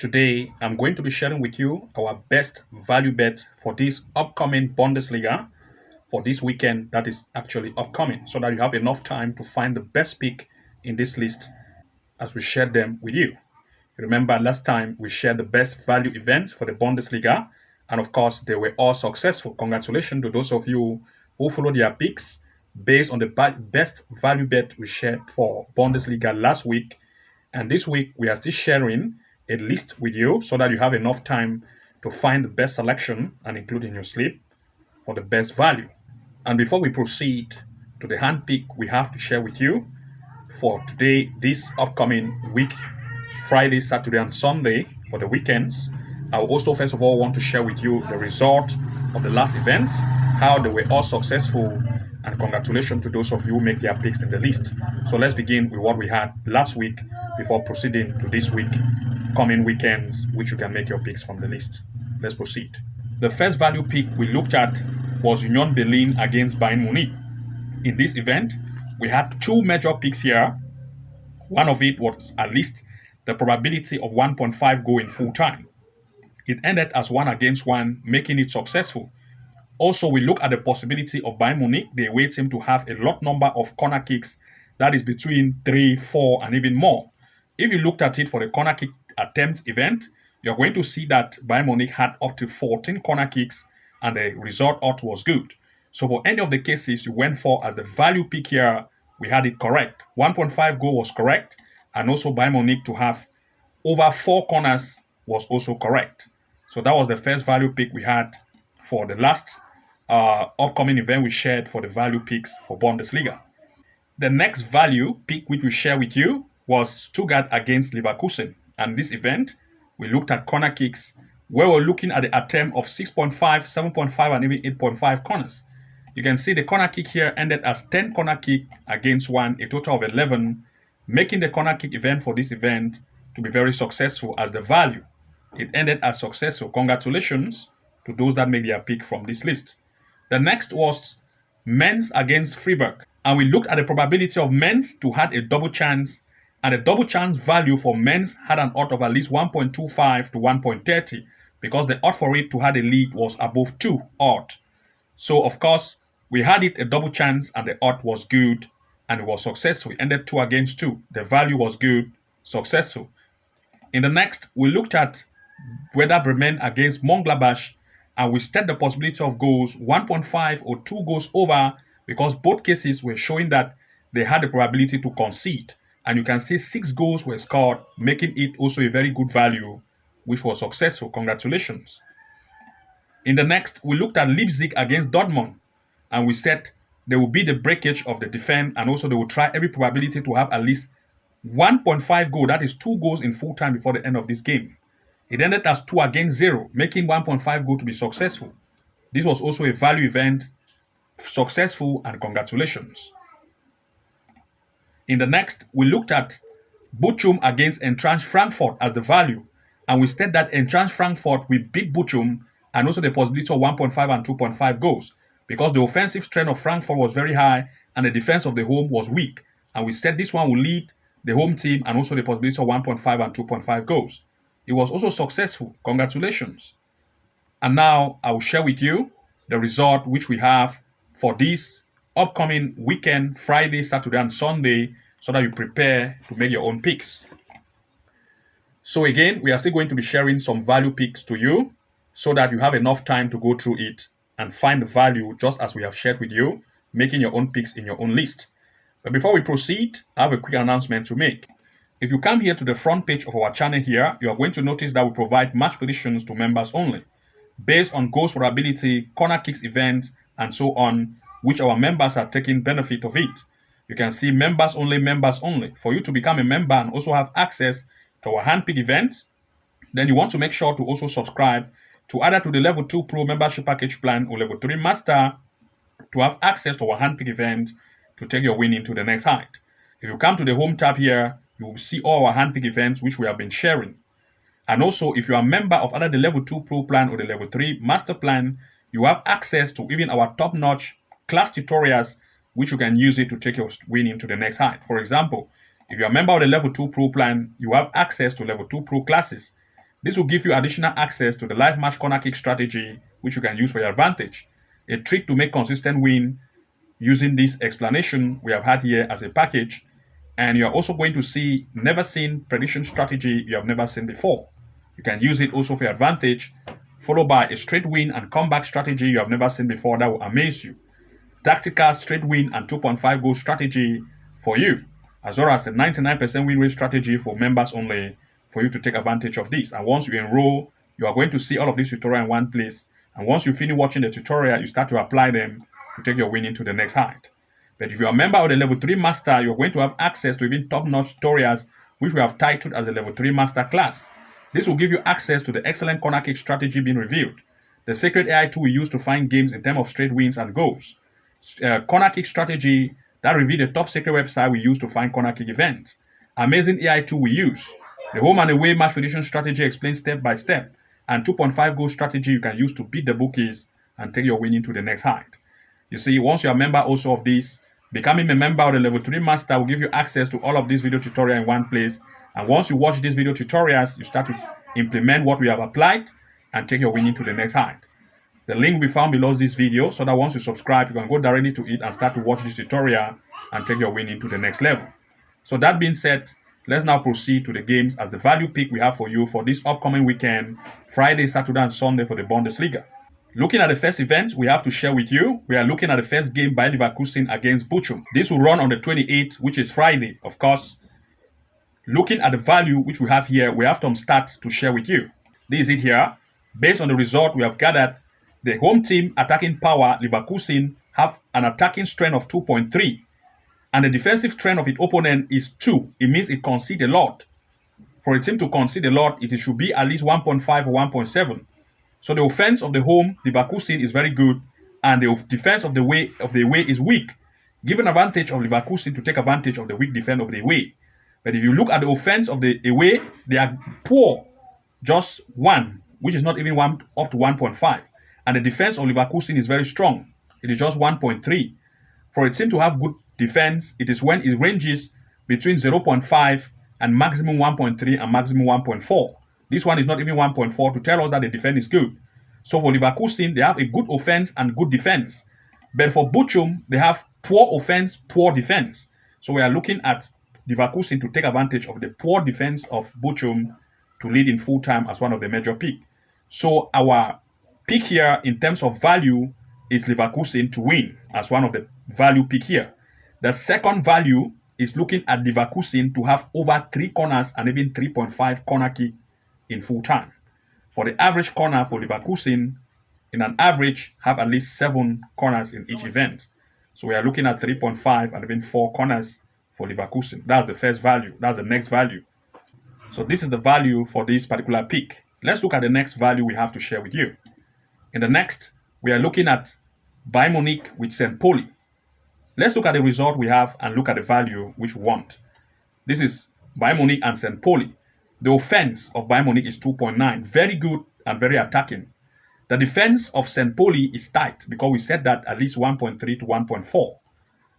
Today, I'm going to be sharing with you our best value bet for this upcoming Bundesliga for this weekend that is actually upcoming, so that you have enough time to find the best pick in this list as we share them with you. Remember, last time we shared the best value events for the Bundesliga, and of course, they were all successful. Congratulations to those of you who followed their picks based on the best value bet we shared for Bundesliga last week. And this week, we are still sharing a list with you so that you have enough time to find the best selection and include in your slip for the best value. And before we proceed to the hand pick we have to share with you for today, this upcoming week, Friday, Saturday, and Sunday for the weekends, I will also first of all want to share with you the result of the last event, how they were all successful, and congratulations to those of you who make their picks in the list. So let's begin with what we had last week before proceeding to this week, coming weekends, which you can make your picks from the list. Let's proceed. The first value pick we looked at was Union Berlin against Bayern Munich. In this event, we had two major picks here. One of it was at least the probability of 1.5 goal in full time. It ended as 1-1, making it successful. Also, we look at the possibility of Bayern Munich. They away team to have a lot number of corner kicks, that is between 3, 4, and even more. If you looked at it for the corner kick attempt event, you're going to see that Bayern Munich had up to 14 corner kicks, and the result out was good. So for any of the cases you went for as the value pick here, we had it correct. 1.5 goal was correct, and also Bayern Munich to have over 4 corners was also correct. So that was the first value pick we had for the last upcoming event we shared for the value picks for Bundesliga. The next value pick which we share with you was Stuttgart against Leverkusen. And this event, we looked at corner kicks where we're looking at the attempt of 6.5, 7.5, and even 8.5 corners. You can see the corner kick here ended as 10 corner kick against 1, a total of 11, making the corner kick event for this event to be very successful as the value. It ended as successful. Congratulations to those that made their pick from this list. The next was Mainz against Freiburg. And we looked at the probability of Mainz to have a double chance, and the double chance value for Mainz had an odd of at least 1.25 to 1.30 because the odd for it to have a lead was above 2 odd. So of course, we had it a double chance and the odd was good and it was successful. It ended 2-2. The value was good, successful. In the next, we looked at Werder Bremen against Mönchengladbach, and we set the possibility of goals 1.5 or 2 goals over because both cases were showing that they had the probability to concede. And you can see 6 goals were scored, making it also a very good value, which was successful. Congratulations. In the next, we looked at Leipzig against Dortmund, and we said there will be the breakage of the defense, and also they will try every probability to have at least 1.5 goal, that is 2 goals in full time before the end of this game. It ended as 2-0, making 1.5 goal to be successful. This was also a value event, successful, and congratulations. In the next, we looked at Bochum against Eintracht Frankfurt as the value, and we said that Eintracht Frankfurt will beat Bochum, and also the possibility of 1.5 and 2.5 goals because the offensive strength of Frankfurt was very high and the defense of the home was weak. And we said this one will lead the home team and also the possibility of 1.5 and 2.5 goals. It was also successful. Congratulations. And now I will share with you the result which we have for this upcoming weekend, Friday, Saturday, and Sunday, so that you prepare to make your own picks. So again, we are still going to be sharing some value picks to you so that you have enough time to go through it and find the value just as we have shared with you, making your own picks in your own list. But before we proceed, I have a quick announcement to make. If you come here to the front page of our channel here, you are going to notice that we provide match predictions to members only, based on goals probability, corner kicks events, and so on, which our members are taking benefit of it. You can see members only, members only. For you to become a member and also have access to our handpick event, then you want to make sure to also subscribe to either to the Level 2 Pro membership package plan or Level 3 Master to have access to our handpick event to take your winning to the next height. If you come to the home tab here, you will see all our handpick events which we have been sharing. And also, if you are a member of either the Level 2 Pro plan or the Level 3 Master plan, you have access to even our top-notch class tutorials which you can use it to take your winning to the next height. For example, if you're a member of the Level 2 Pro plan, you have access to Level 2 Pro classes This will give you additional access to the live match corner kick strategy, which you can use for your advantage. A trick to make consistent win using this explanation we have had here as a package. And you're also going to see never seen prediction strategy you have never seen before. You can use it also for your advantage, followed by a straight win and comeback strategy you have never seen before that will amaze you. Tactical straight win and 2.5 goal strategy for you, as well as a 99% win rate strategy for members only for you to take advantage of this. And once you enroll, you are going to see all of this tutorial in one place. And once you finish watching the tutorial, you start to apply them to take your winning to the next height. But if you're a member of the level 3 master, you're going to have access to even top-notch tutorials, which we have titled as a level 3 master class. This will give you access to the excellent corner kick strategy being revealed, the secret AI tool we use to find games in terms of straight wins and goals, corner kick strategy that revealed the top secret website we use to find corner kick events, amazing AI tool we use, the home and away match prediction strategy explained step by step, and 2.5 goal strategy you can use to beat the bookies and take your winning to the next height. You see, once you're a member also of this, becoming a member of the level 3 master will give you access to all of these video tutorials in one place. And once you watch these video tutorials, you start to implement what we have applied and take your winning to the next height. The link will be found below this video so that once you subscribe, you can go directly to it and start to watch this tutorial and take your winning to the next level. So that being said, let's now proceed to the games as the value pick we have for you for this upcoming weekend, Friday, Saturday, and Sunday for the Bundesliga. Looking at the first event we have to share with you, we are looking at the first game by Leverkusen against Bochum. This will run on the 28th, which is Friday, of course. Looking at the value which we have here, we have some stats to share with you. This is it here. Based on the result we have gathered, the home team attacking power, Leverkusen, have an attacking strength of 2.3. And the defensive strength of its opponent is 2. It means it concedes a lot. For a team to concede a lot, it should be at least 1.5 or 1.7. So the offense of the home, Leverkusen, is very good, and the defense of the away is weak, giving advantage of Leverkusen to take advantage of the weak defense of the away. But if you look at the offense of the away, they are poor, just 1, which is not even 1 up to 1.5. And the defense of Leverkusen is very strong. It is just 1.3. For a team to have good defense, it is when it ranges between 0.5 and maximum 1.3 and maximum 1.4. This one is not even 1.4 to tell us that the defense is good. So for Leverkusen, they have a good offense and good defense. But for Bochum, they have poor offense, poor defense. So we are looking at Leverkusen to take advantage of the poor defense of Bochum to lead in full time as one of the major pick. So our pick here in terms of value is Leverkusen to win as one of the value pick here. The second value is looking at Leverkusen to have over 3 corners and even 3.5 corner kick in full time. For the average corner for Leverkusen, in an average, have at least 7 corners in each event. So we are looking at 3.5 and even 4 corners for Leverkusen. That's the first value. That's the next value. So this is the value for this particular pick. Let's look at the next value we have to share with you. In the next, we are looking at Bayern Munich with St. Pauli. Let's look at the result we have and look at the value which we want. This is Bayern Munich and St. Pauli. The offense of Bayern Munich is 2.9, very good and very attacking. The defense of St. Pauli is tight because we said that at least 1.3 to 1.4.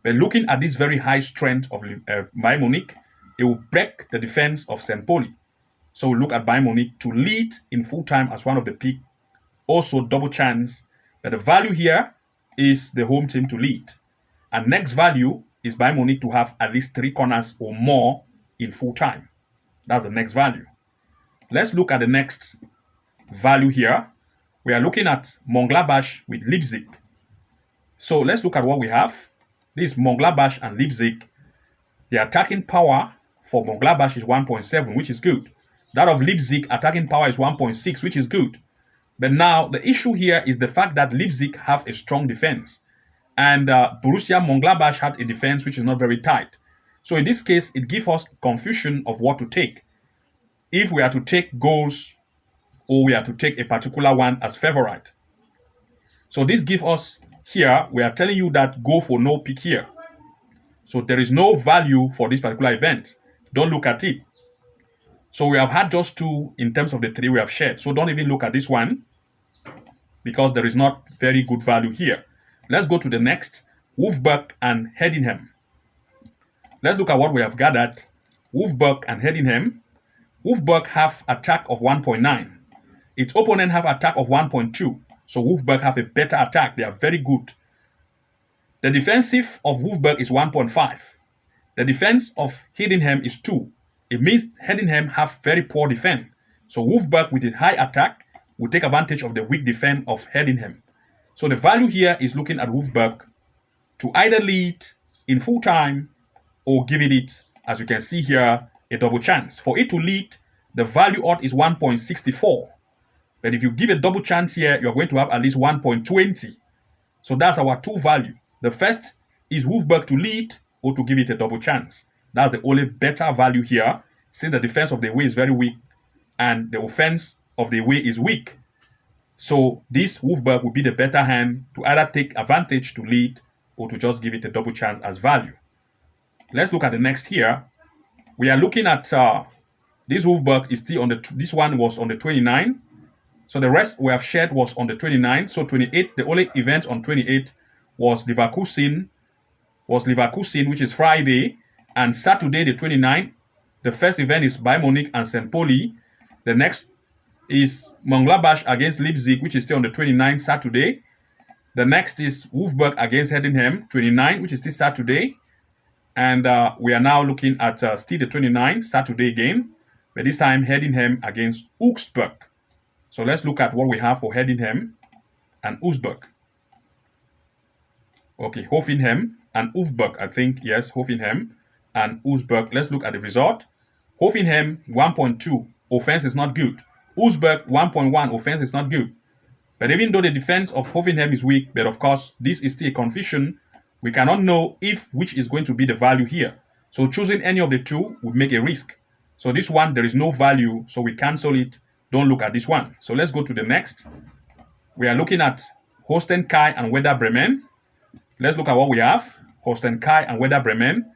But looking at this very high strength of Bayern Munich, it will break the defense of St. Pauli. So we look at Bayern Munich to lead in full time as one of the pick. Also double chance, but the value here is the home team to lead. And next value is Bayern Munich to have at least 3 corners or more in full time. That's the next value. Let's look at the next value here. We are looking at Mönchengladbach with Leipzig. So let's look at what we have. This is Mönchengladbach and Leipzig. The attacking power for Mönchengladbach is 1.7, which is good. That of Leipzig attacking power is 1.6, which is good. But now the issue here is the fact that Leipzig have a strong defense. And Borussia Mönchengladbach had a defense which is not very tight. So in this case, it gives us confusion of what to take. If we are to take goals or we are to take a particular one as favorite. So this gives us here, we are telling you that go for no pick here. So there is no value for this particular event. Don't look at it. So we have had just 2 in terms of the 3 we have shared. So don't even look at this one because there is not very good value here. Let's go to the next, Wolfsburg and Heidenheim. Let's look at what we have gathered. Wolfsburg and Heidenheim. Wolfsburg have attack of 1.9. Its opponent have attack of 1.2. So Wolfsburg have a better attack. They are very good. The defensive of Wolfsburg is 1.5. The defense of Heidenheim is 2. It means Heidenheim have very poor defense. So Wolfsburg with a high attack will take advantage of the weak defense of Heidenheim. So the value here is looking at Wolfsburg to either lead in full time or give it, as you can see here, a double chance. For it to lead, the value odd is 1.64. But if you give a double chance here, you're going to have at least 1.20. So that's our two value. The first is Wolfsburg to lead or to give it a double chance. That's the only better value here, since the defense of the away is very weak and the offense of the away is weak. So this Wolfsburg will be the better hand to either take advantage to lead or to just give it a double chance as value. Let's look at the next here. We are looking at this Wolfsburg is still on this one was on the 29. So the rest we have shared was on the 29. So 28, the only event on 28 was Leverkusen, which is Friday, and Saturday the 29th. The first event is Bayern Munich and St. Pauli. The next is Mönchengladbach against Leipzig, which is still on the 29th Saturday. The next is Wolfsburg against Heidenheim, 29, which is this Saturday. And we are now looking at still the 29th Saturday game, but this time Heidenheim against Augsburg. So let's look at what we have for Heidenheim and Augsburg. Okay, Hoffenheim and Augsburg, I think, yes, Hoffenheim and Augsburg. Let's look at the result. Hoffenheim 1.2, offense is not good. Augsburg 1.1, offense is not good. But even though the defense of Hoffenheim is weak, but of course, this is still a confusion. We cannot know which is going to be the value here. So choosing any of the two would make a risk. So this one, there is no value, so we cancel it. Don't look at this one. So let's go to the next. We are looking at Holstein Kai and Werder Bremen. Let's look at what we have. Holstein Kai and Werder Bremen.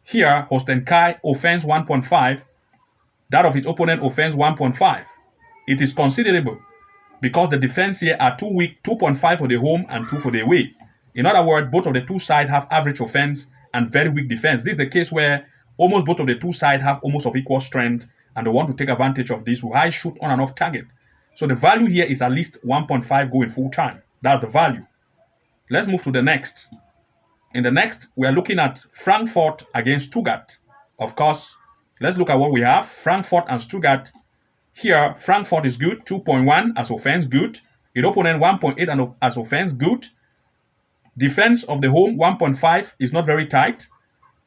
Here, Holstein Kai offense 1.5. That of its opponent offense 1.5. It is considerable because the defense here are too weak, 2.5 for the home and 2 for the away. In other words, both of the two sides have average offense and very weak defense. This is the case where almost both of the two sides have almost of equal strength, and they want to take advantage of this with high shoot on and off target. So the value here is at least 1.5 going full time. That's the value. Let's move to the next. In the next, we are looking at Frankfurt against Stuttgart. Of course, let's look at what we have. Frankfurt and Stuttgart. Here, Frankfurt is good, 2.1 as offense, good. Its opponent 1.8 as offense, good. Defense of the home 1.5 is not very tight.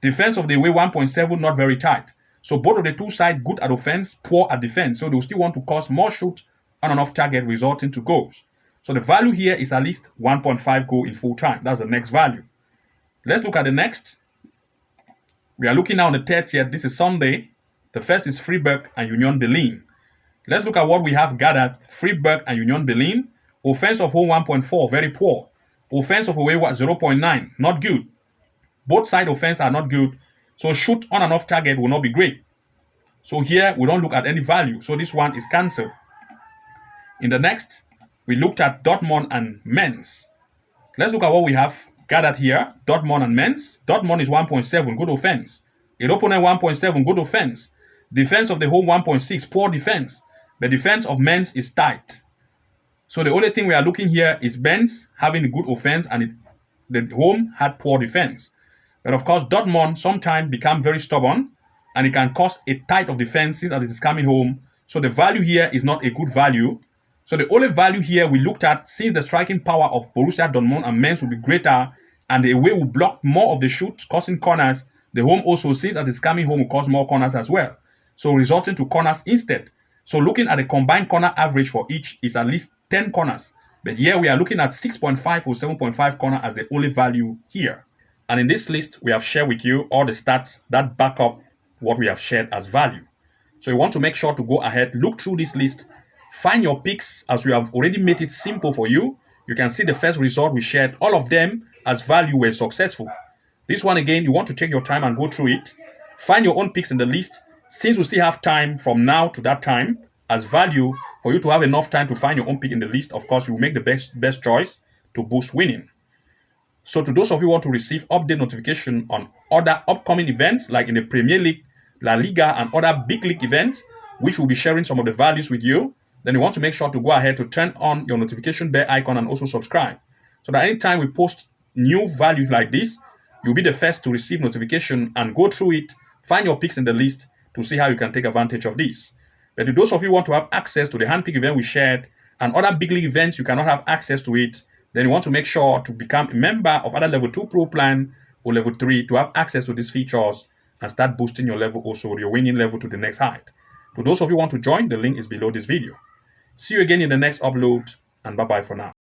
Defense of the away 1.7 not very tight. So both of the two sides good at offense, poor at defense. So they will still want to cause more shoot on and off target resulting to goals. So the value here is at least 1.5 goal in full time. That's the next value. Let's look at the next. We are looking now on the 30th. This is Sunday. The first is Freiburg and Union Berlin. Let's look at what we have gathered. Freiburg and Union Berlin. Offense of home 1.4, very poor. Offense of away 0.9, not good. Both side offense are not good. So shoot on and off target will not be great. So here we don't look at any value. So this one is cancelled. In the next, we looked at Dortmund and Mainz. Let's look at what we have gathered here. Dortmund and Mainz. Dortmund is 1.7, good offense. Its opponent 1.7, good offense. Defense of the home 1.6, poor defense. The defense of Mainz is tight. So the only thing we are looking here is Mainz having a good offense and the home had poor defense. But of course, Dortmund sometimes become very stubborn and it can cause a tight of defenses as it is coming home. So the value here is not a good value. So the only value here we looked at, since the striking power of Borussia Dortmund and Mainz will be greater and the away will block more of the shoots, causing corners, the home also, since as it is coming home, will cause more corners as well. So resulting to corners instead. So looking at the combined corner average for each is at least 10 corners. But here we are looking at 6.5 or 7.5 corner as the only value here. And in this list, we have shared with you all the stats that back up what we have shared as value. So you want to make sure to go ahead, look through this list, find your picks as we have already made it simple for you. You can see the first result we shared, all of them as value were successful. This one again, you want to take your time and go through it. Find your own picks in the list. Since we still have time from now to that time as value, for you to have enough time to find your own pick in the list, of course, you will make the best choice to boost winning. So to those of you who want to receive update notification on other upcoming events like in the Premier League, La Liga, and other big league events, which will be sharing some of the values with you, then you want to make sure to go ahead to turn on your notification bell icon and also subscribe, so that anytime we post new value like this, you'll be the first to receive notification and go through it, find your picks in the list to see how you can take advantage of this. But if those of you want to have access to the handpick event we shared and other big league events, you cannot have access to it, then you want to make sure to become a member of either level 2 pro plan or level 3 to have access to these features and start boosting your level, also your winning level, to the next height. To those of you who want to join, the link is below this video. See you again in the next upload, and bye-bye for now.